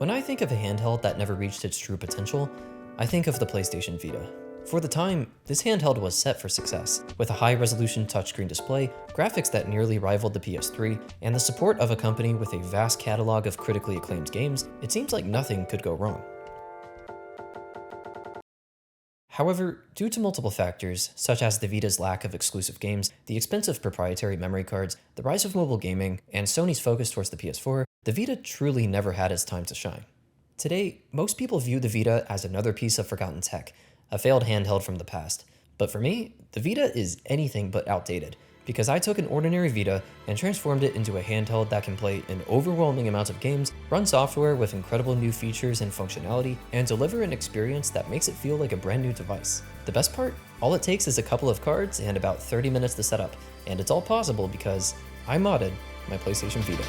When I think of a handheld that never reached its true potential, I think of the PlayStation Vita. For the time, this handheld was set for success, with a high-resolution touchscreen display, graphics that nearly rivaled the PS3, and the support of a company with a vast catalog of critically acclaimed games. It seems like nothing could go wrong. However, due to multiple factors, such as the Vita's lack of exclusive games, the expensive proprietary memory cards, the rise of mobile gaming, and Sony's focus towards the PS4, the Vita truly never had its time to shine. Today, most people view the Vita as another piece of forgotten tech, a failed handheld from the past. But for me, the Vita is anything but outdated, because I took an ordinary Vita and transformed it into a handheld that can play an overwhelming amount of games, run software with incredible new features and functionality, and deliver an experience that makes it feel like a brand new device. The best part? All it takes is a couple of cards and about 30 minutes to set up, and it's all possible because I modded my PlayStation Vita.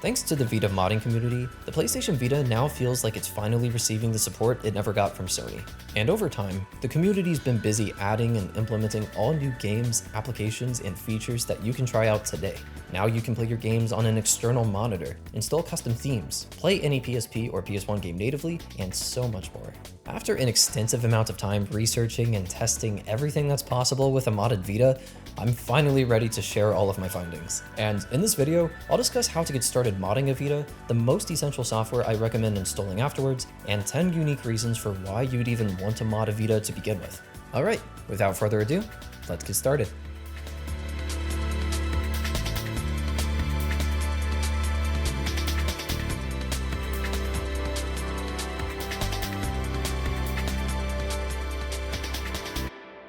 Thanks to the Vita modding community, the PlayStation Vita now feels like it's finally receiving the support it never got from Sony. And over time, the community's been busy adding and implementing all new games, applications, and features that you can try out today. Now you can play your games on an external monitor, install custom themes, play any PSP or PS1 game natively, and so much more. After an extensive amount of time researching and testing everything that's possible with a modded Vita, I'm finally ready to share all of my findings. And in this video, I'll discuss how to get started modding a Vita, the most essential software I recommend installing afterwards, and 10 unique reasons for why you'd even want to mod a Vita to begin with. Alright, without further ado, let's get started.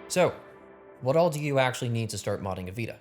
So, what all do you actually need to start modding a Vita?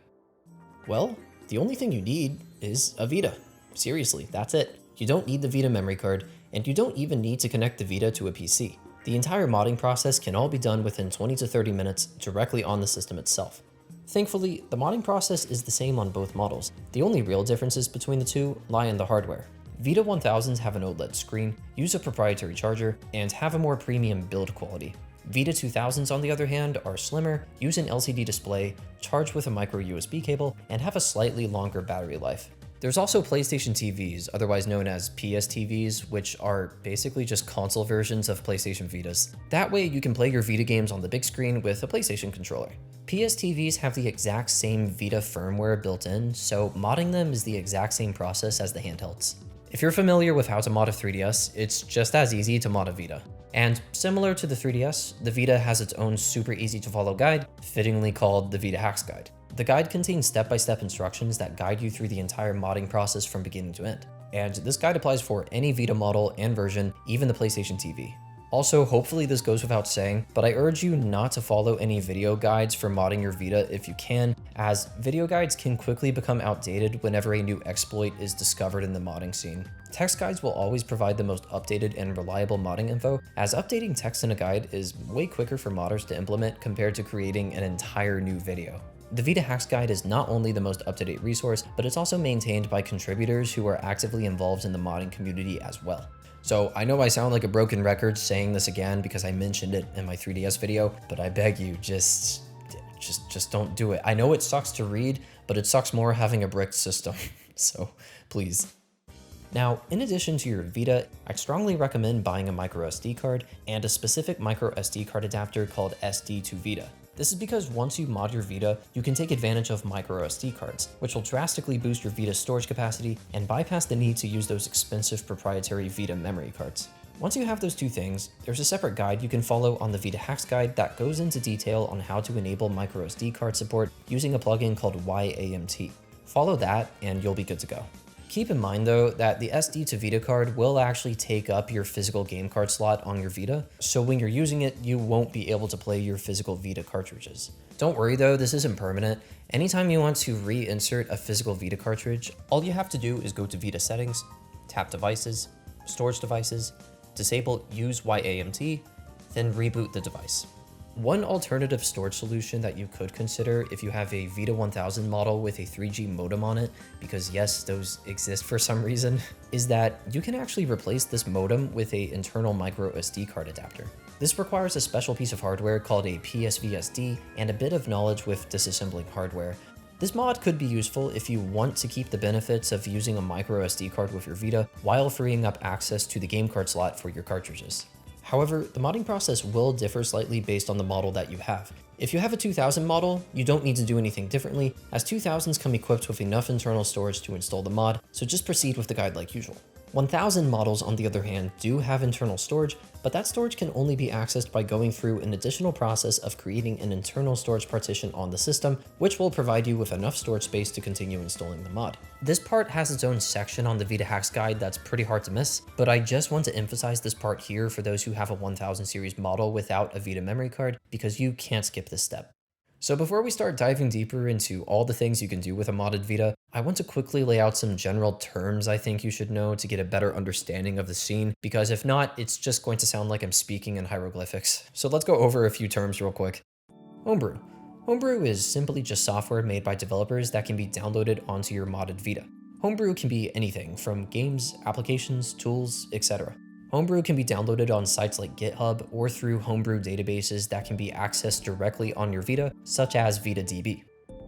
Well, the only thing you need is a Vita. Seriously, that's it. You don't need the Vita memory card, and you don't even need to connect the Vita to a PC. The entire modding process can all be done within 20 to 30 minutes directly on the system itself. Thankfully, the modding process is the same on both models. The only real differences between the two lie in the hardware. Vita 1000s have an OLED screen, use a proprietary charger, and have a more premium build quality. Vita 2000s, on the other hand, are slimmer, use an LCD display, charge with a micro USB cable, and have a slightly longer battery life. There's also PlayStation TVs, otherwise known as PS TVs, which are basically just console versions of PlayStation Vitas. That way you can play your Vita games on the big screen with a PlayStation controller. PS TVs have the exact same Vita firmware built in, so modding them is the exact same process as the handhelds. If you're familiar with how to mod a 3DS, it's just as easy to mod a Vita. And similar to the 3DS, the Vita has its own super easy to follow guide, fittingly called the Vita Hacks Guide. The guide contains step-by-step instructions that guide you through the entire modding process from beginning to end. And this guide applies for any Vita model and version, even the PlayStation TV. Also, hopefully this goes without saying, but I urge you not to follow any video guides for modding your Vita if you can, as video guides can quickly become outdated whenever a new exploit is discovered in the modding scene. Text guides will always provide the most updated and reliable modding info, as updating text in a guide is way quicker for modders to implement compared to creating an entire new video. The Vita Hacks Guide is not only the most up-to-date resource, but it's also maintained by contributors who are actively involved in the modding community as well. So I know I sound like a broken record saying this again because I mentioned it in my 3DS video, but I beg you, just don't do it. I know it sucks to read, but it sucks more having a bricked system, so please. Now, in addition to your Vita, I strongly recommend buying a micro SD card and a specific micro SD card adapter called SD to Vita. This is because once you mod your Vita, you can take advantage of micro SD cards, which will drastically boost your Vita's storage capacity and bypass the need to use those expensive proprietary Vita memory cards. Once you have those two things, there's a separate guide you can follow on the Vita Hacks Guide that goes into detail on how to enable micro SD card support using a plugin called YAMT. Follow that and you'll be good to go. Keep in mind though that the SD to Vita card will actually take up your physical game card slot on your Vita, so when you're using it, you won't be able to play your physical Vita cartridges. Don't worry though, this isn't permanent. Anytime you want to reinsert a physical Vita cartridge, all you have to do is go to Vita settings, tap devices, storage devices, disable use YAMT, then reboot the device. One alternative storage solution that you could consider if you have a Vita 1000 model with a 3G modem on it, because yes, those exist for some reason, is that you can actually replace this modem with an internal micro SD card adapter. This requires a special piece of hardware called a PSVSD and a bit of knowledge with disassembling hardware. This mod could be useful if you want to keep the benefits of using a micro SD card with your Vita while freeing up access to the game card slot for your cartridges. However, the modding process will differ slightly based on the model that you have. If you have a 2000 model, you don't need to do anything differently, as 2000s come equipped with enough internal storage to install the mod, so just proceed with the guide like usual. 1000 models, on the other hand, do have internal storage, but that storage can only be accessed by going through an additional process of creating an internal storage partition on the system, which will provide you with enough storage space to continue installing the mod. This part has its own section on the Vita Hacks guide that's pretty hard to miss, but I just want to emphasize this part here for those who have a 1000 series model without a Vita memory card, because you can't skip this step. So before we start diving deeper into all the things you can do with a modded Vita, I want to quickly lay out some general terms I think you should know to get a better understanding of the scene, because if not, it's just going to sound like I'm speaking in hieroglyphics. So let's go over a few terms real quick. Homebrew. Homebrew is simply just software made by developers that can be downloaded onto your modded Vita. Homebrew can be anything from games, applications, tools, etc. Homebrew can be downloaded on sites like GitHub or through Homebrew databases that can be accessed directly on your Vita, such as VitaDB.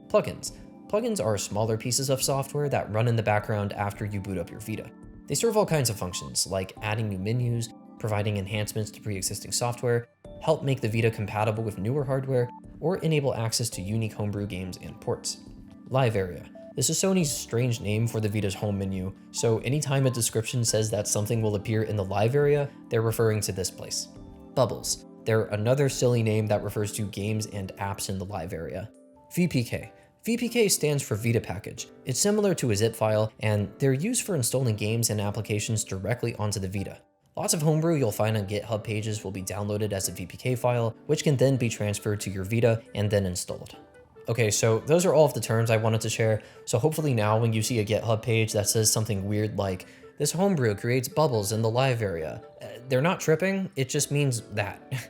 Plugins. Plugins are smaller pieces of software that run in the background after you boot up your Vita. They serve all kinds of functions, like adding new menus, providing enhancements to pre-existing software, help make the Vita compatible with newer hardware, or enable access to unique Homebrew games and ports. Live area. This is Sony's strange name for the Vita's home menu, so anytime a description says that something will appear in the live area, they're referring to this place. Bubbles. They're another silly name that refers to games and apps in the live area. VPK. VPK stands for Vita Package. It's similar to a zip file, and they're used for installing games and applications directly onto the Vita. Lots of Homebrew you'll find on GitHub pages will be downloaded as a VPK file, which can then be transferred to your Vita and then installed. Okay, so those are all of the terms I wanted to share, so hopefully now when you see a GitHub page that says something weird like, this Homebrew creates bubbles in the live area, they're not tripping, it just means that.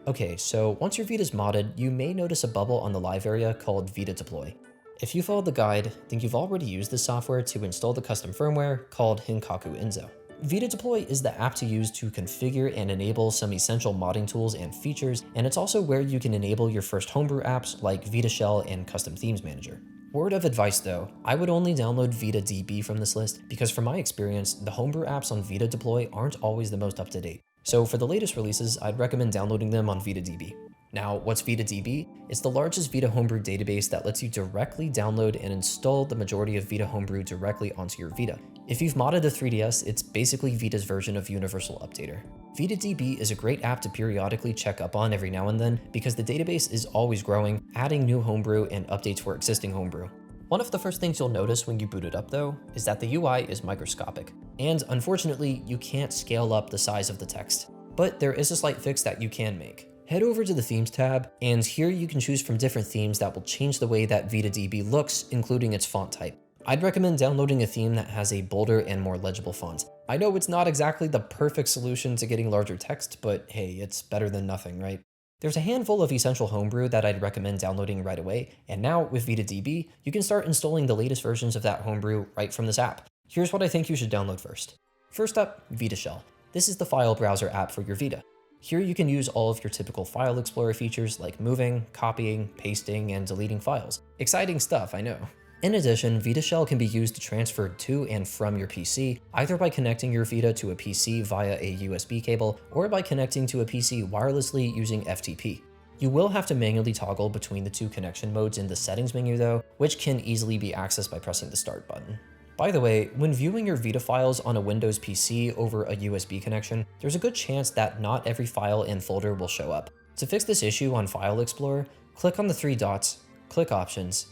Okay, so once your Vita's modded, you may notice a bubble on the live area called Vita Deploy. If you followed the guide, then you've already used this software to install the custom firmware called Hinkaku Enzo. Vita Deploy is the app to use to configure and enable some essential modding tools and features, and it's also where you can enable your first Homebrew apps like Vita Shell and Custom Themes Manager. Word of advice though, I would only download VitaDB from this list because from my experience, the Homebrew apps on Vita Deploy aren't always the most up to date. So for the latest releases, I'd recommend downloading them on VitaDB. Now, what's VitaDB? It's the largest Vita Homebrew database that lets you directly download and install the majority of Vita Homebrew directly onto your Vita. If you've modded a 3DS, it's basically Vita's version of Universal Updater. VitaDB is a great app to periodically check up on every now and then because the database is always growing, adding new Homebrew and updates for existing Homebrew. One of the first things you'll notice when you boot it up though, is that the UI is microscopic. And unfortunately, you can't scale up the size of the text. But there is a slight fix that you can make. Head over to the Themes tab, and here you can choose from different themes that will change the way that VitaDB looks, including its font type. I'd recommend downloading a theme that has a bolder and more legible font. I know it's not exactly the perfect solution to getting larger text, but hey, it's better than nothing, right? There's a handful of Essential Homebrew that I'd recommend downloading right away, and now with VitaDB, you can start installing the latest versions of that Homebrew right from this app. Here's what I think you should download first. First up, Vita Shell. This is the file browser app for your Vita. Here you can use all of your typical file explorer features like moving, copying, pasting, and deleting files. Exciting stuff, I know. In addition, Vita Shell can be used to transfer to and from your PC, either by connecting your Vita to a PC via a USB cable, or by connecting to a PC wirelessly using FTP. You will have to manually toggle between the two connection modes in the settings menu though, which can easily be accessed by pressing the start button. By the way, when viewing your Vita files on a Windows PC over a USB connection, there's a good chance that not every file and folder will show up. To fix this issue on File Explorer, click on the three dots, click Options,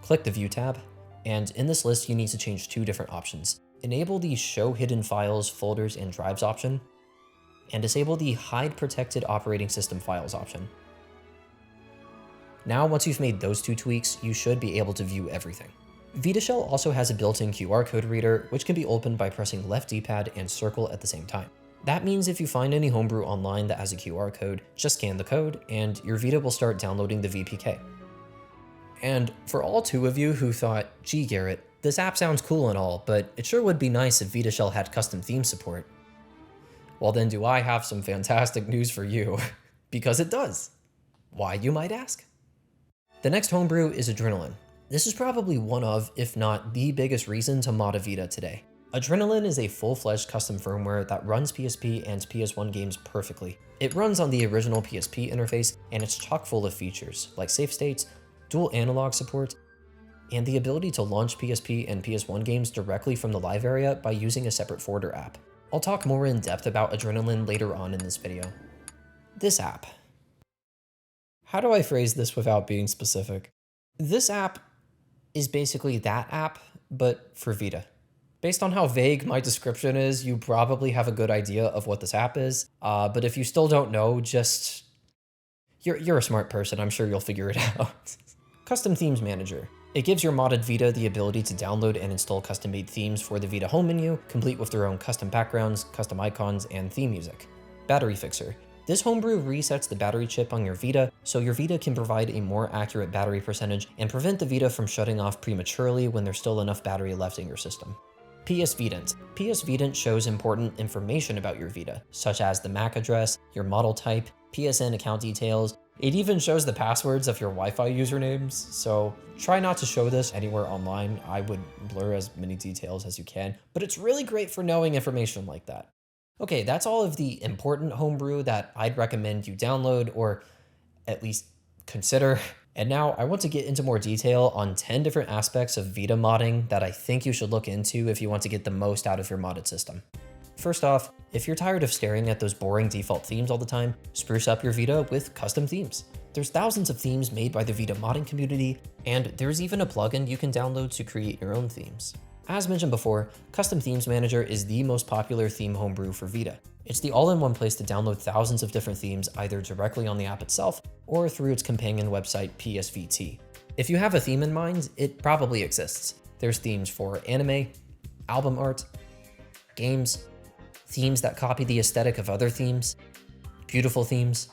click the View tab, and in this list you need to change two different options. Enable the Show Hidden Files, Folders, and Drives option, and disable the Hide Protected Operating System Files option. Now once you've made those two tweaks, you should be able to view everything. Vita Shell also has a built-in QR code reader, which can be opened by pressing left D-pad and circle at the same time. That means if you find any homebrew online that has a QR code, just scan the code and your Vita will start downloading the VPK. And for all 2 of you who thought, gee Garrett, this app sounds cool and all, but it sure would be nice if VitaShell had custom theme support. Well then do I have some fantastic news for you, because it does. Why, you might ask? The next homebrew is Adrenaline. This is probably one of, if not the biggest reason to mod a Vita today. Adrenaline is a full-fledged custom firmware that runs PSP and PS1 games perfectly. It runs on the original PSP interface and it's chock full of features like save states, dual analog support, and the ability to launch PSP and PS1 games directly from the live area by using a separate forwarder app. I'll talk more in depth about Adrenaline later on in this video. This app. How do I phrase this without being specific? This app is basically that app, but for Vita. Based on how vague my description is, you probably have a good idea of what this app is, but if you still don't know, just... You're a smart person, I'm sure you'll figure it out. Custom Themes Manager. It gives your modded Vita the ability to download and install custom-made themes for the Vita home menu, complete with their own custom backgrounds, custom icons, and theme music. Battery Fixer. This homebrew resets the battery chip on your Vita, so your Vita can provide a more accurate battery percentage and prevent the Vita from shutting off prematurely when there's still enough battery left in your system. PS Vidant. PS Vidant shows important information about your Vita, such as the MAC address, your model type, PSN account details. It even shows the passwords of your Wi-Fi usernames, so try not to show this anywhere online. I would blur as many details as you can, but it's really great for knowing information like that. Okay, that's all of the important homebrew that I'd recommend you download or at least consider. And now I want to get into more detail on 10 different aspects of Vita modding that I think you should look into if you want to get the most out of your modded system. First off, if you're tired of staring at those boring default themes all the time, spruce up your Vita with custom themes. There's thousands of themes made by the Vita modding community, and there's even a plugin you can download to create your own themes. As mentioned before, Custom Themes Manager is the most popular theme homebrew for Vita. It's the all-in-one place to download thousands of different themes either directly on the app itself or through its companion website PSVT. If you have a theme in mind, it probably exists. There's themes for anime, album art, games, themes that copy the aesthetic of other themes, beautiful themes,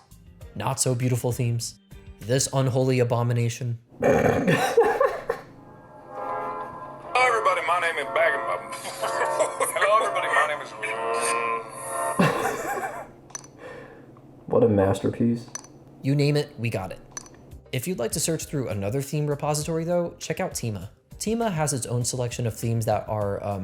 not so beautiful themes, this unholy abomination. What a masterpiece. You name it, we got it. If you'd like to search through another theme repository though, check out Tima. Tima has its own selection of themes that are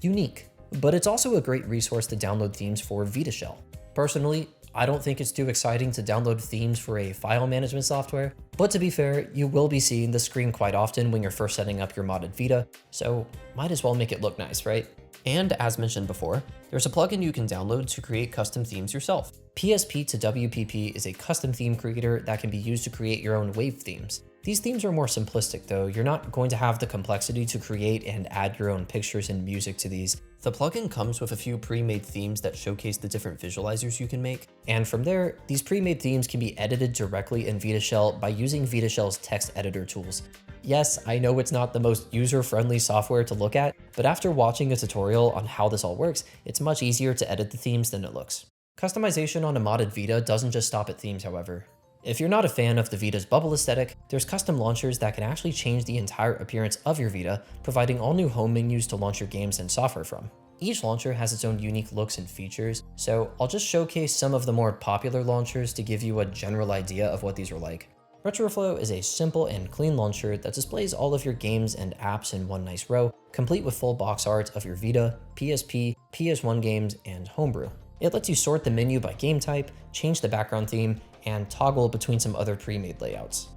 unique, but it's also a great resource to download themes for VitaShell. Personally, I don't think it's too exciting to download themes for a file management software, but to be fair, you will be seeing this screen quite often when you're first setting up your modded Vita, so might as well make it look nice, right? And as mentioned before, there's a plugin you can download to create custom themes yourself. PSP to WPP is a custom theme creator that can be used to create your own wave themes. These themes are more simplistic though. You're not going to have the complexity to create and add your own pictures and music to these. The plugin comes with a few pre-made themes that showcase the different visualizers you can make. And from there, these pre-made themes can be edited directly in VitaShell by using VitaShell's text editor tools. Yes, I know it's not the most user-friendly software to look at, but after watching a tutorial on how this all works, it's much easier to edit the themes than it looks. Customization on a modded Vita doesn't just stop at themes, however. If you're not a fan of the Vita's bubble aesthetic, there's custom launchers that can actually change the entire appearance of your Vita, providing all new home menus to launch your games and software from. Each launcher has its own unique looks and features, so I'll just showcase some of the more popular launchers to give you a general idea of what these are like. Retroflow is a simple and clean launcher that displays all of your games and apps in one nice row, complete with full box art of your Vita, PSP, PS1 games, and Homebrew. It lets you sort the menu by game type, change the background theme, and toggle between some other pre-made layouts.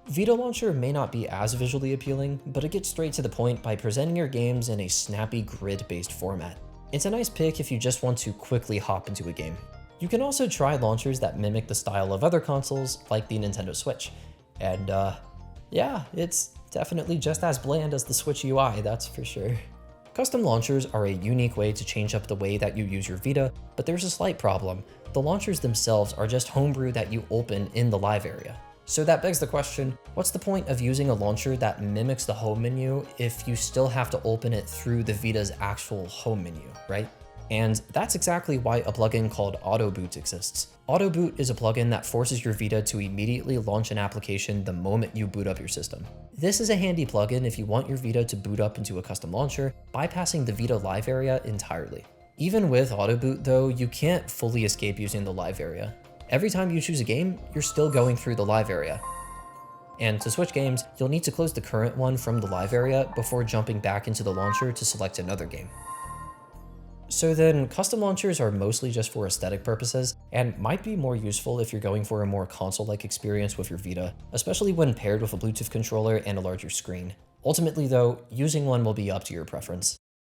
Vita Launcher may not be as visually appealing, but it gets straight to the point by presenting your games in a snappy grid-based format. It's a nice pick if you just want to quickly hop into a game. You can also try launchers that mimic the style of other consoles, like the Nintendo Switch. And yeah, it's definitely just as bland as the Switch UI, that's for sure. Custom launchers are a unique way to change up the way that you use your Vita, but there's a slight problem. The launchers themselves are just homebrew that you open in the live area. So that begs the question, what's the point of using a launcher that mimics the home menu if you still have to open it through the Vita's actual home menu, right? And that's exactly why a plugin called Auto Boot exists. Auto Boot is a plugin that forces your Vita to immediately launch an application the moment you boot up your system. This is a handy plugin if you want your Vita to boot up into a custom launcher, bypassing the Vita live area entirely. Even with Auto Boot though, you can't fully escape using the live area. Every time you choose a game, you're still going through the live area. And to switch games, you'll need to close the current one from the live area before jumping back into the launcher to select another game. So then, custom launchers are mostly just for aesthetic purposes, and might be more useful if you're going for a more console-like experience with your Vita, especially when paired with a Bluetooth controller and a larger screen. Ultimately though, using one will be up to your preference.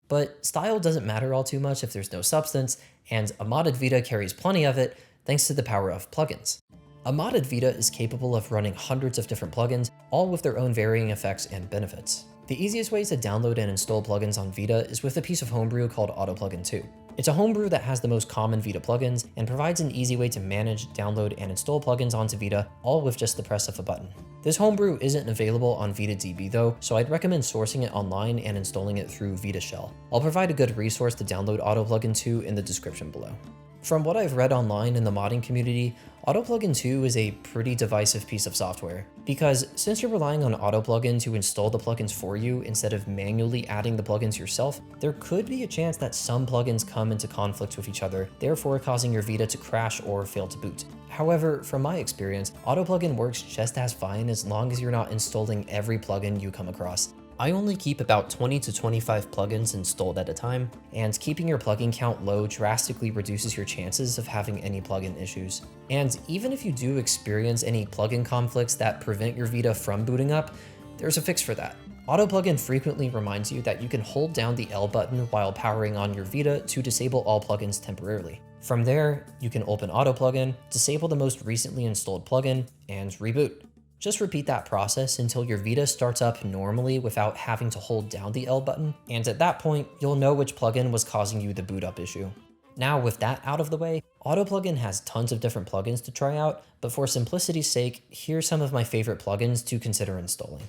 But style doesn't matter all too much if there's no substance, and a modded Vita carries plenty of it thanks to the power of plugins. A modded Vita is capable of running hundreds of different plugins, all with their own varying effects and benefits. The easiest way to download and install plugins on Vita is with a piece of Homebrew called Auto Plugin 2. It's a Homebrew that has the most common Vita plugins and provides an easy way to manage, download, and install plugins onto Vita, all with just the press of a button. This Homebrew isn't available on VitaDB though, so I'd recommend sourcing it online and installing it through Vita Shell. I'll provide a good resource to download Auto Plugin 2 in the description below. From what I've read online in the modding community, Auto Plugin 2 is a pretty divisive piece of software, because since you're relying on Auto Plugin to install the plugins for you instead of manually adding the plugins yourself, there could be a chance that some plugins come into conflict with each other, therefore causing your Vita to crash or fail to boot. However, from my experience, Auto Plugin works just as fine as long as you're not installing every plugin you come across. I only keep about 20 to 25 plugins installed at a time, and keeping your plugin count low drastically reduces your chances of having any plugin issues. And even if you do experience any plugin conflicts that prevent your Vita from booting up, there's a fix for that. Auto Plugin frequently reminds you that you can hold down the L button while powering on your Vita to disable all plugins temporarily. From there, you can open Auto Plugin, disable the most recently installed plugin, and reboot. Just repeat that process until your Vita starts up normally without having to hold down the L button, and at that point, you'll know which plugin was causing you the boot up issue. Now with that out of the way, Auto Plugin has tons of different plugins to try out, but for simplicity's sake, here's some of my favorite plugins to consider installing.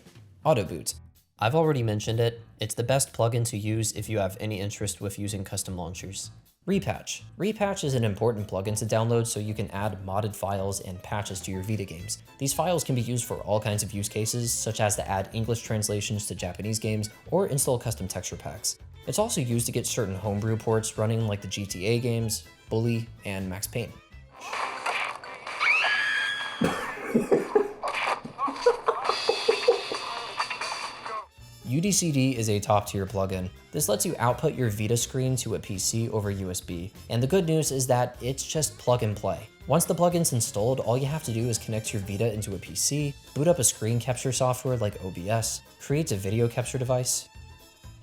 Auto Boot. I've already mentioned it, it's the best plugin to use if you have any interest with using custom launchers. Repatch. Repatch is an important plugin to download so you can add modded files and patches to your Vita games. These files can be used for all kinds of use cases, such as to add English translations to Japanese games or install custom texture packs. It's also used to get certain Homebrew ports running like the GTA games, Bully, and Max Payne. UDCD is a top-tier plugin. This lets you output your Vita screen to a PC over USB, and the good news is that it's just plug and play. Once the plugin's installed, all you have to do is connect your Vita into a PC, boot up a screen capture software like OBS, create a video capture device,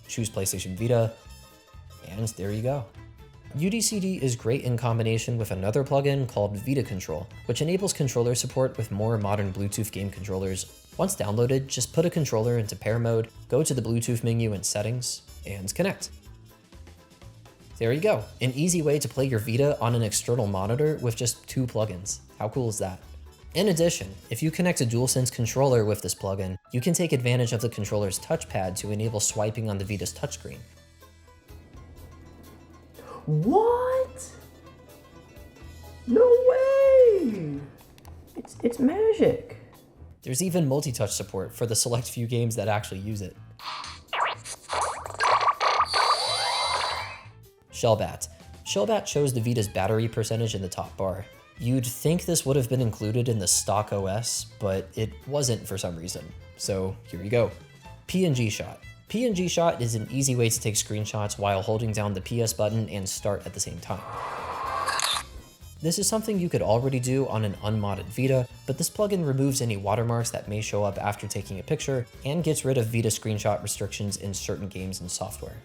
choose PlayStation Vita, and there you go. UDCD is great in combination with another plugin called Vita Control, which enables controller support with more modern Bluetooth game controllers. Once downloaded, just put a controller into pair mode, go to the Bluetooth menu in settings, and connect. There you go, an easy way to play your Vita on an external monitor with just 2 plugins. How cool is that? In addition, if you connect a DualSense controller with this plugin, you can take advantage of the controller's touchpad to enable swiping on the Vita's touchscreen. What? No way! It's magic. There's even multi-touch support for the select few games that actually use it. Shellbat. Shellbat shows the Vita's battery percentage in the top bar. You'd think this would have been included in the stock OS, but it wasn't for some reason. So here you go. PNG Shot. PNG Shot is an easy way to take screenshots while holding down the PS button and start at the same time. This is something you could already do on an unmodded Vita, but this plugin removes any watermarks that may show up after taking a picture and gets rid of Vita screenshot restrictions in certain games and software.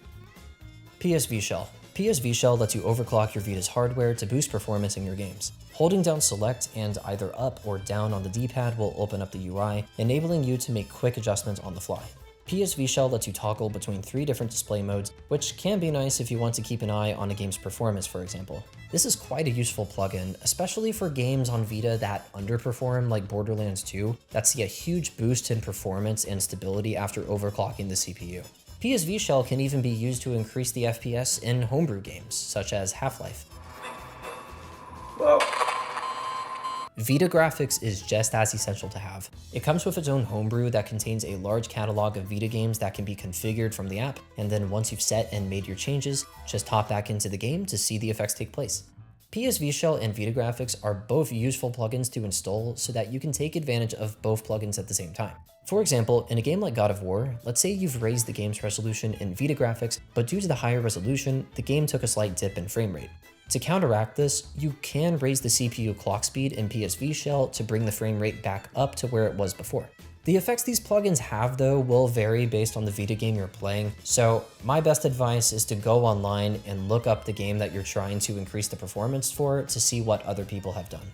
PSV Shell. PSV Shell lets you overclock your Vita's hardware to boost performance in your games. Holding down Select and either up or down on the D-pad will open up the UI, enabling you to make quick adjustments on the fly. PSV Shell lets you toggle between 3 different display modes, which can be nice if you want to keep an eye on a game's performance, for example. This is quite a useful plugin, especially for games on Vita that underperform like Borderlands 2, that see a huge boost in performance and stability after overclocking the CPU. PSV Shell can even be used to increase the FPS in homebrew games, such as Half-Life. Whoa. Vita graphics is just as essential to have. It comes with its own homebrew that contains a large catalog of Vita games that can be configured from the app, and then once you've set and made your changes, just hop back into the game to see the effects take place. PSV Shell and Vita graphics are both useful plugins to install so that you can take advantage of both plugins at the same time. For example, in a game like God of War, let's say you've raised the game's resolution in Vita graphics, but due to the higher resolution, the game took a slight dip in frame rate. To counteract this, you can raise the CPU clock speed in PSV Shell to bring the frame rate back up to where it was before. The effects these plugins have though will vary based on the Vita game you're playing, so my best advice is to go online and look up the game that you're trying to increase the performance for to see what other people have done.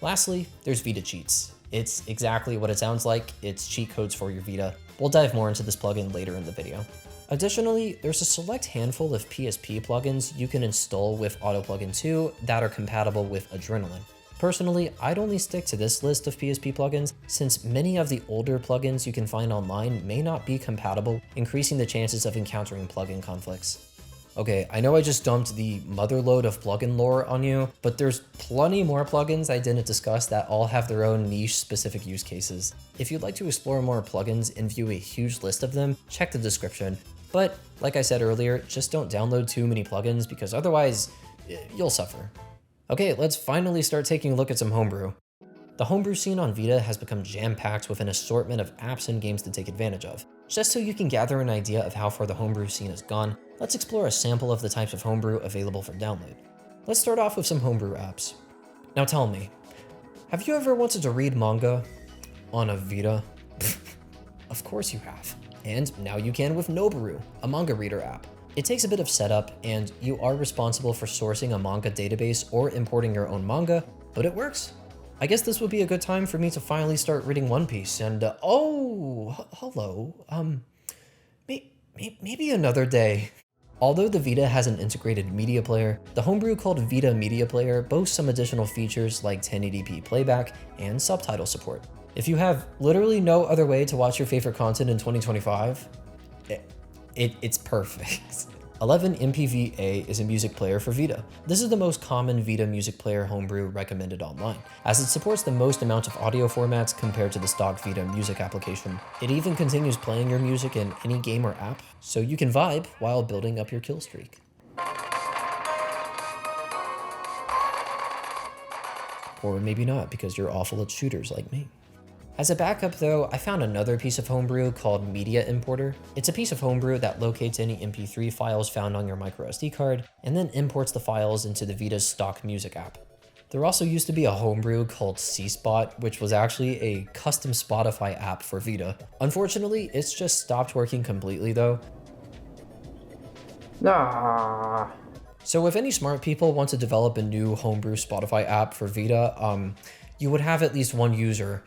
Lastly, there's Vita cheats. It's exactly what it sounds like, it's cheat codes for your Vita. We'll dive more into this plugin later in the video. Additionally, there's a select handful of PSP plugins you can install with Auto Plugin 2 that are compatible with Adrenaline. Personally, I'd only stick to this list of PSP plugins since many of the older plugins you can find online may not be compatible, increasing the chances of encountering plugin conflicts. Okay, I know I just dumped the motherload of plugin lore on you, but there's plenty more plugins I didn't discuss that all have their own niche specific use cases. If you'd like to explore more plugins and view a huge list of them, check the description. But like I said earlier, just don't download too many plugins because otherwise you'll suffer. Okay, let's finally start taking a look at some homebrew. The homebrew scene on Vita has become jam-packed with an assortment of apps and games to take advantage of. Just so you can gather an idea of how far the homebrew scene has gone, let's explore a sample of the types of homebrew available for download. Let's start off with some homebrew apps. Now tell me, have you ever wanted to read manga on a Vita? Of course you have. And now you can with Noboru, a manga reader app. It takes a bit of setup, and you are responsible for sourcing a manga database or importing your own manga, but it works. I guess this would be a good time for me to finally start reading One Piece, and hello, maybe another day. Although the Vita has an integrated media player, the homebrew called Vita Media Player boasts some additional features like 1080p playback and subtitle support. If you have literally no other way to watch your favorite content in 2025, it's perfect. 11 MPVA is a music player for Vita. This is the most common Vita music player homebrew recommended online, as it supports the most amount of audio formats compared to the stock Vita music application. It even continues playing your music in any game or app, so you can vibe while building up your kill streak. Or maybe not, because you're awful at shooters like me. As a backup though, I found another piece of homebrew called Media Importer. It's a piece of homebrew that locates any MP3 files found on your microSD card, and then imports the files into the Vita's stock music app. There also used to be a homebrew called C-Spot, which was actually a custom Spotify app for Vita. Unfortunately, it's just stopped working completely though. Nah. So if any smart people want to develop a new homebrew Spotify app for Vita, you would have at least one user.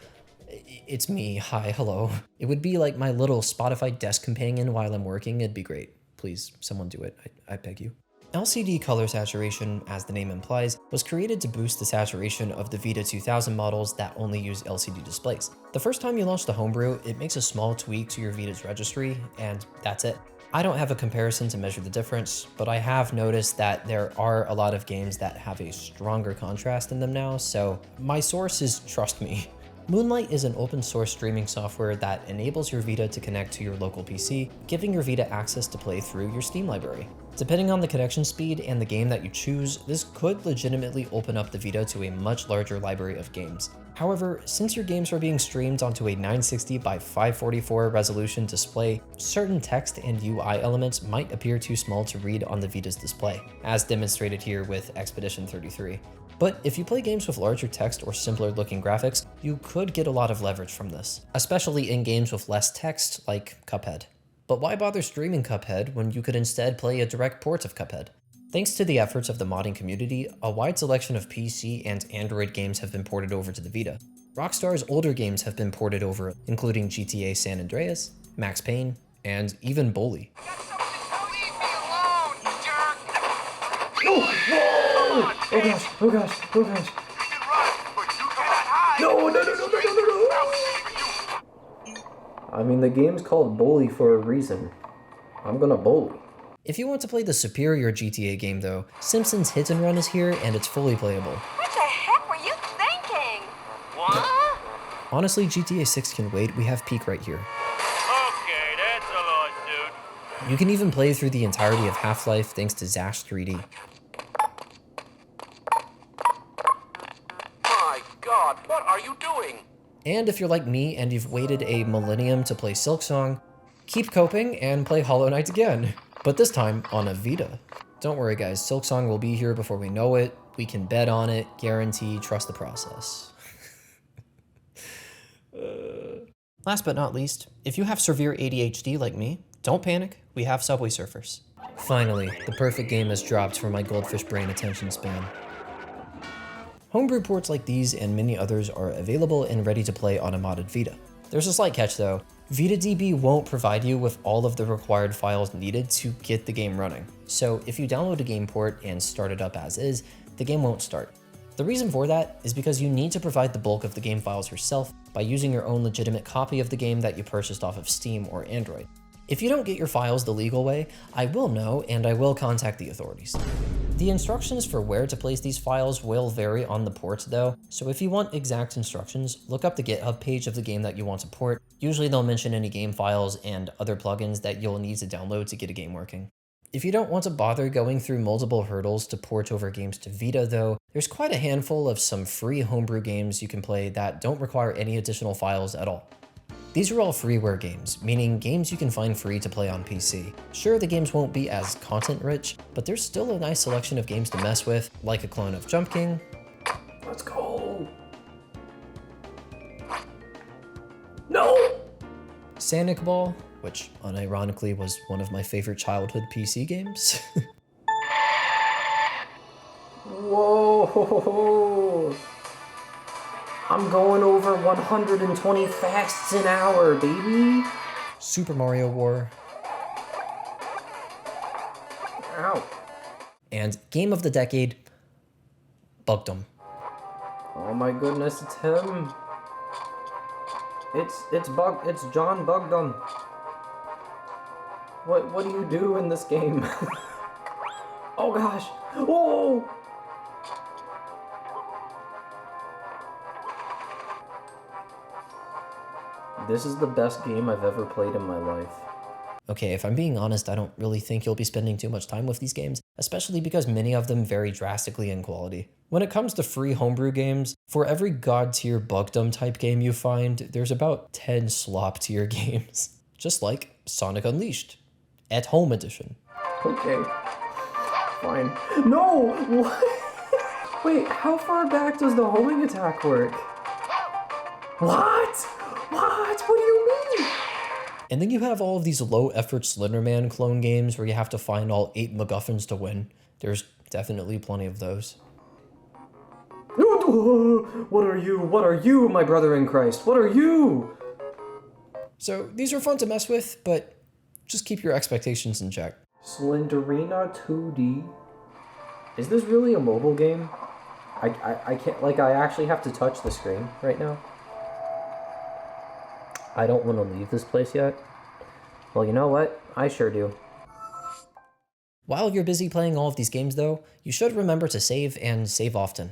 It's me, hi, hello. It would be like my little Spotify desk companion while I'm working. It'd be great. Please, someone do it, I beg you. LCD color saturation, as the name implies, was created to boost the saturation of the Vita 2000 models that only use LCD displays. The first time you launch the homebrew, it makes a small tweak to your Vita's registry, and that's it. I don't have a comparison to measure the difference, but I have noticed that there are a lot of games that have a stronger contrast in them now, so my source is trust me. Moonlight is an open source streaming software that enables your Vita to connect to your local PC, giving your Vita access to play through your Steam library. Depending on the connection speed and the game that you choose, this could legitimately open up the Vita to a much larger library of games. However, since your games are being streamed onto a 960 by 544 resolution display, certain text and UI elements might appear too small to read on the Vita's display, as demonstrated here with Expedition 33. But if you play games with larger text or simpler looking graphics, you could get a lot of leverage from this, especially in games with less text like Cuphead. But why bother streaming Cuphead when you could instead play a direct port of Cuphead? Thanks to the efforts of the modding community, a wide selection of PC and Android games have been ported over to the Vita. Rockstar's older games have been ported over, including GTA San Andreas, Max Payne, and even Bully. Oh gosh, oh gosh, oh gosh. No. I mean, the game's called Bully for a reason. I'm gonna bully. If you want to play the superior GTA game though, Simpsons Hit and Run is here and it's fully playable. What the heck were you thinking? What? Honestly, GTA 6 can wait, we have peak right here. Okay, that's a lot, dude. You can even play through the entirety of Half-Life thanks to Zash 3D. My God, what are you doing? And if you're like me and you've waited a millennium to play Silksong, keep coping and play Hollow Knight again, but this time on a Vita. Don't worry guys, Silksong will be here before we know it, we can bet on it, guarantee, trust the process. Last but not least, if you have severe ADHD like me, don't panic, we have Subway Surfers. Finally, the perfect game has dropped for my goldfish brain attention span. Homebrew ports like these and many others are available and ready to play on a modded Vita. There's a slight catch though. VitaDB won't provide you with all of the required files needed to get the game running. So if you download a game port and start it up as is, the game won't start. The reason for that is because you need to provide the bulk of the game files yourself by using your own legitimate copy of the game that you purchased off of Steam or Android. If you don't get your files the legal way, I will know and I will contact the authorities. The instructions for where to place these files will vary on the port though, so if you want exact instructions, look up the GitHub page of the game that you want to port. Usually they'll mention any game files and other plugins that you'll need to download to get a game working. If you don't want to bother going through multiple hurdles to port over games to Vita though, there's quite a handful of some free homebrew games you can play that don't require any additional files at all. These are all freeware games, meaning games you can find free to play on PC. Sure, the games won't be as content-rich, but there's still a nice selection of games to mess with, like a clone of Jump King. Let's go. No! Sanic Ball, which unironically was one of my favorite childhood PC games. Whoa! I'm going over 120 fasts an hour, baby! Super Mario War. Ow. And Game of the Decade, Bugdom. Oh my goodness, it's him. It's John Bugdum. What do you do in this game? Oh gosh! Whoa! This is the best game I've ever played in my life. Okay, if I'm being honest, I don't really think you'll be spending too much time with these games, especially because many of them vary drastically in quality. When it comes to free homebrew games, for every god tier Bugdom type game you find, there's about 10 slop tier games. Just like Sonic Unleashed, at Home Edition. Okay. Fine. No! What? Wait, how far back does the homing attack work? What? What do you mean? And then you have all of these low-effort Slenderman clone games where you have to find all 8 MacGuffins to win. There's definitely plenty of those. What are you? What are you, my brother in Christ? What are you? So these are fun to mess with, but just keep your expectations in check. Slenderina 2D? Is this really a mobile game? I can't, like, I actually have to touch the screen right now. I don't want to leave this place yet. Well, you know what? I sure do. While you're busy playing all of these games though, you should remember to save and save often.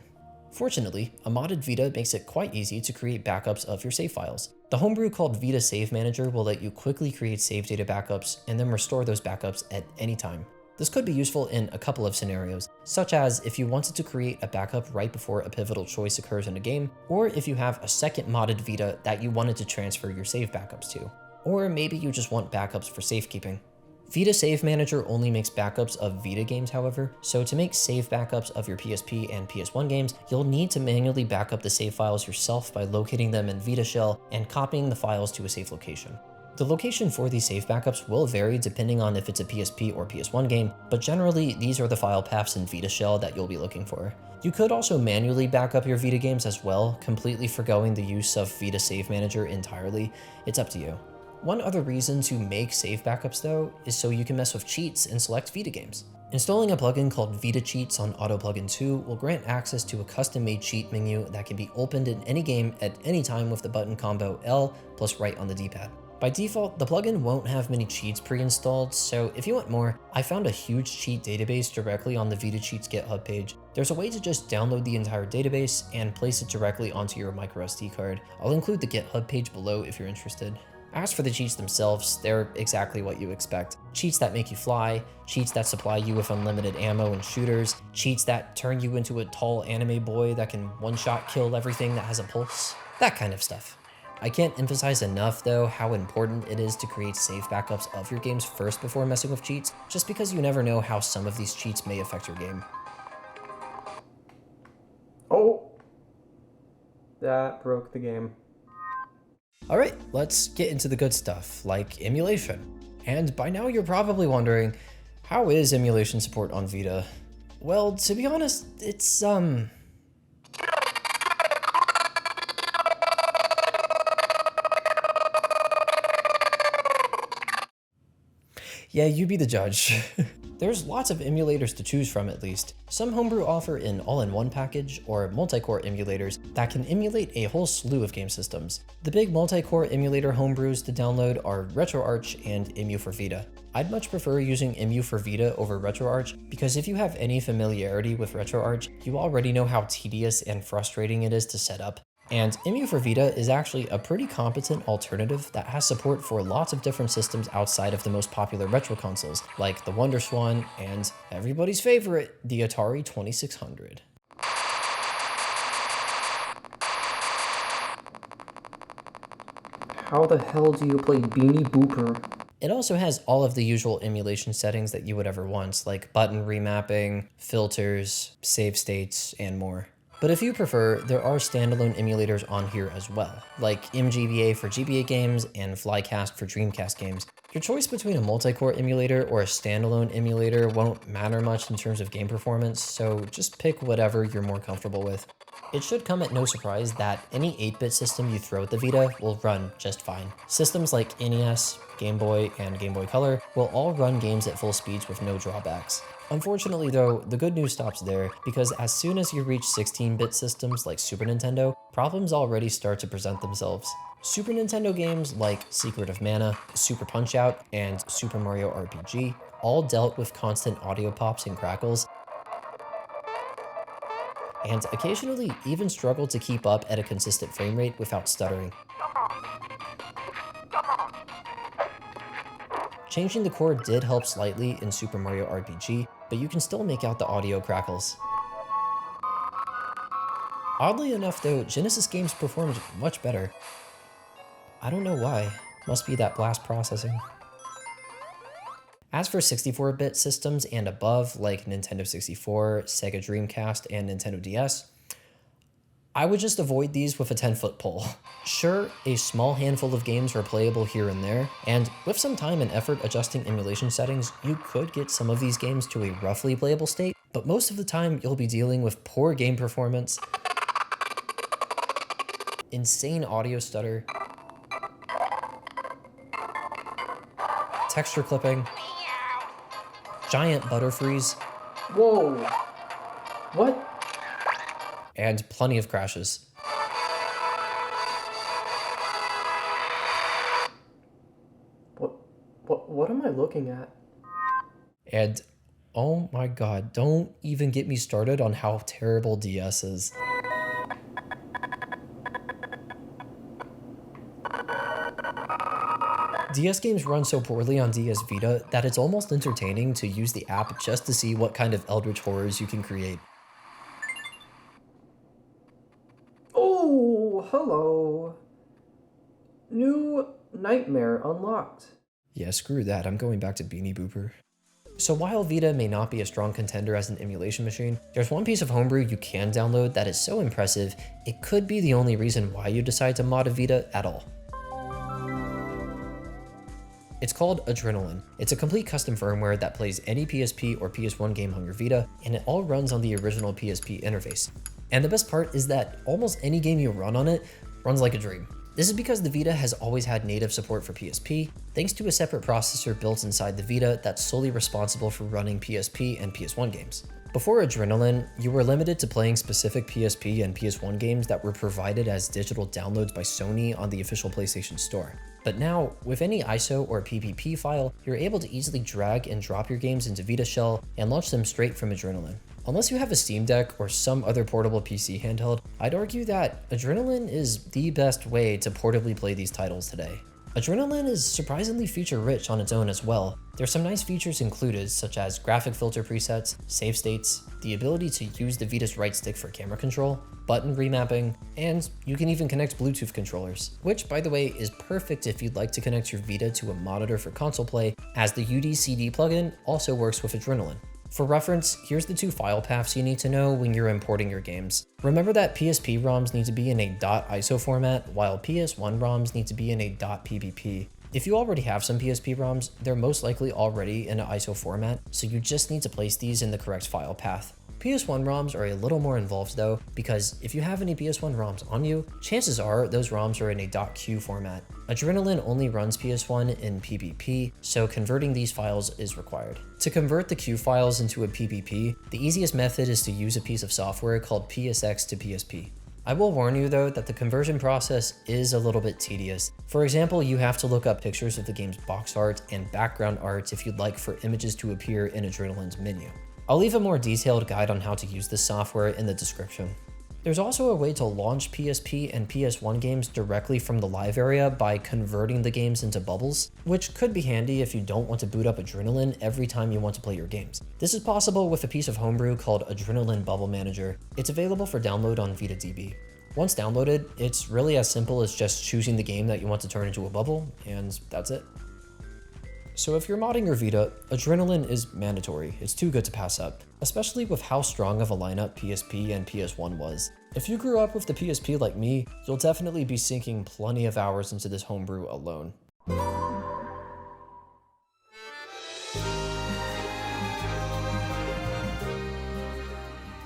Fortunately, a modded Vita makes it quite easy to create backups of your save files. The homebrew called Vita Save Manager will let you quickly create save data backups and then restore those backups at any time. This could be useful in a couple of scenarios, such as if you wanted to create a backup right before a pivotal choice occurs in a game, or if you have a second modded Vita that you wanted to transfer your save backups to. Or maybe you just want backups for safekeeping. Vita Save Manager only makes backups of Vita games, however, so to make save backups of your PSP and PS1 games, you'll need to manually back up the save files yourself by locating them in Vita Shell and copying the files to a safe location. The location for these save backups will vary depending on if it's a PSP or PS1 game, but generally these are the file paths in Vita Shell that you'll be looking for. You could also manually back up your Vita games as well, completely forgoing the use of Vita Save Manager entirely. It's up to you. One other reason to make save backups though is so you can mess with cheats and select Vita games. Installing a plugin called Vita Cheats on Auto Plugin 2 will grant access to a custom-made cheat menu that can be opened in any game at any time with the button combo L plus right on the D-pad. By default, the plugin won't have many cheats pre-installed, so if you want more, I found a huge cheat database directly on the Vita Cheats GitHub page. There's a way to just download the entire database and place it directly onto your microSD card. I'll include the GitHub page below if you're interested. As for the cheats themselves, they're exactly what you expect. Cheats that make you fly, cheats that supply you with unlimited ammo and shooters, cheats that turn you into a tall anime boy that can one-shot kill everything that has a pulse, that kind of stuff. I can't emphasize enough though how important it is to create safe backups of your games first before messing with cheats, just because you never know how some of these cheats may affect your game. Oh, that broke the game. Alright, let's get into the good stuff, like emulation. And by now you're probably wondering, how is emulation support on Vita? Well, to be honest, it's yeah, you be the judge. There's lots of emulators to choose from at least. Some Homebrew offer an all-in-one package or multi-core emulators that can emulate a whole slew of game systems. The big multi-core emulator Homebrews to download are RetroArch and Emu for Vita. I'd much prefer using Emu for Vita over RetroArch because if you have any familiarity with RetroArch, you already know how tedious and frustrating it is to set up. And Emu for Vita is actually a pretty competent alternative that has support for lots of different systems outside of the most popular retro consoles, like the WonderSwan and everybody's favorite, the Atari 2600. How the hell do you play Beanie Booper? It also has all of the usual emulation settings that you would ever want, like button remapping, filters, save states, and more. But if you prefer, there are standalone emulators on here as well, like MGBA for GBA games and Flycast for Dreamcast games. Your choice between a multi-core emulator or a standalone emulator won't matter much in terms of game performance, so just pick whatever you're more comfortable with. It should come at no surprise that any 8-bit system you throw at the Vita will run just fine. Systems like NES, Game Boy, and Game Boy Color will all run games at full speeds with no drawbacks. Unfortunately though, the good news stops there, because as soon as you reach 16-bit systems like Super Nintendo, problems already start to present themselves. Super Nintendo games like Secret of Mana, Super Punch-Out, and Super Mario RPG all dealt with constant audio pops and crackles, and occasionally even struggled to keep up at a consistent frame rate without stuttering. Changing the core did help slightly in Super Mario RPG, but you can still make out the audio crackles. Oddly enough though, Genesis games performed much better. I don't know why, must be that blast processing. As for 64-bit systems and above, like Nintendo 64, Sega Dreamcast, and Nintendo DS, I would just avoid these with a 10-foot pole. Sure, a small handful of games are playable here and there, and with some time and effort adjusting emulation settings, you could get some of these games to a roughly playable state, but most of the time you'll be dealing with poor game performance, insane audio stutter, texture clipping, giant butterfreeze, Whoa! What? and plenty of crashes. What am I looking at? And oh my god, don't even get me started on how terrible DS is. DS games run so poorly on DS Vita that it's almost entertaining to use the app just to see what kind of eldritch horrors you can create. Oh, hello. New nightmare unlocked. Yeah, screw that, I'm going back to Beanie Booper. So while Vita may not be a strong contender as an emulation machine, there's one piece of Homebrew you can download that is so impressive, it could be the only reason why you decide to mod a Vita at all. It's called Adrenaline. It's a complete custom firmware that plays any PSP or PS1 game on your Vita, and it all runs on the original PSP interface. And the best part is that almost any game you run on it runs like a dream. This is because the Vita has always had native support for PSP, thanks to a separate processor built inside the Vita that's solely responsible for running PSP and PS1 games. Before Adrenaline, you were limited to playing specific PSP and PS1 games that were provided as digital downloads by Sony on the official PlayStation Store. But now, with any ISO or PPP file, you're able to easily drag and drop your games into Vita Shell and launch them straight from Adrenaline. Unless you have a Steam Deck or some other portable PC handheld, I'd argue that Adrenaline is the best way to portably play these titles today. Adrenaline is surprisingly feature-rich on its own as well. There's some nice features included, such as graphic filter presets, save states, the ability to use the Vita's right stick for camera control, button remapping, and you can even connect Bluetooth controllers, which, by the way, is perfect if you'd like to connect your Vita to a monitor for console play, as the UDCD plugin also works with Adrenaline. For reference, here's the 2 file paths you need to know when you're importing your games. Remember that PSP ROMs need to be in a .ISO format, while PS1 ROMs need to be in a .PPP. If you already have some PSP ROMs, they're most likely already in an ISO format, so you just need to place these in the correct file path. PS1 ROMs are a little more involved though, because if you have any PS1 ROMs on you, chances are those ROMs are in a .q format. Adrenaline only runs PS1 in PPP, so converting these files is required. To convert the Q files into a PPP, the easiest method is to use a piece of software called PSX to PSP. I will warn you though that the conversion process is a little bit tedious. For example, you have to look up pictures of the game's box art and background art if you'd like for images to appear in Adrenaline's menu. I'll leave a more detailed guide on how to use this software in the description. There's also a way to launch PSP and PS1 games directly from the live area by converting the games into bubbles, which could be handy if you don't want to boot up Adrenaline every time you want to play your games. This is possible with a piece of homebrew called Adrenaline Bubble Manager. It's available for download on VitaDB. Once downloaded, it's really as simple as just choosing the game that you want to turn into a bubble, and that's it. So if you're modding your Vita, Adrenaline is mandatory. It's too good to pass up, especially with how strong of a lineup PSP and PS1 was. If you grew up with the PSP like me, you'll definitely be sinking plenty of hours into this homebrew alone.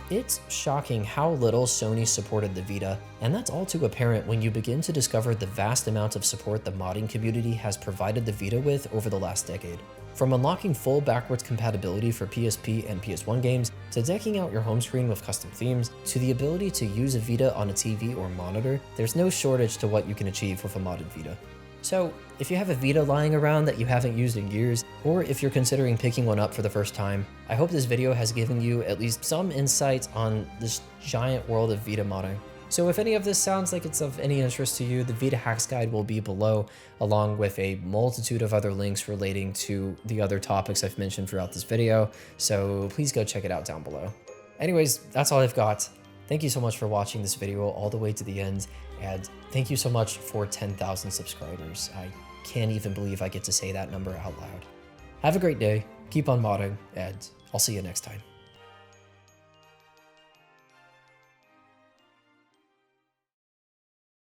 It's shocking how little Sony supported the Vita, and that's all too apparent when you begin to discover the vast amount of support the modding community has provided the Vita with over the last decade. From unlocking full backwards compatibility for PSP and PS1 games, to decking out your home screen with custom themes, to the ability to use a Vita on a TV or monitor, there's no shortage to what you can achieve with a modded Vita. So, if you have a Vita lying around that you haven't used in years, or if you're considering picking one up for the first time, I hope this video has given you at least some insight on this giant world of Vita modding. So if any of this sounds like it's of any interest to you, the Vita Hacks Guide will be below, along with a multitude of other links relating to the other topics I've mentioned throughout this video, so please go check it out down below. Anyways, that's all I've got. Thank you so much for watching this video all the way to the end, and thank you so much for 10,000 subscribers. I can't even believe I get to say that number out loud. Have a great day, keep on modding, and I'll see you next time.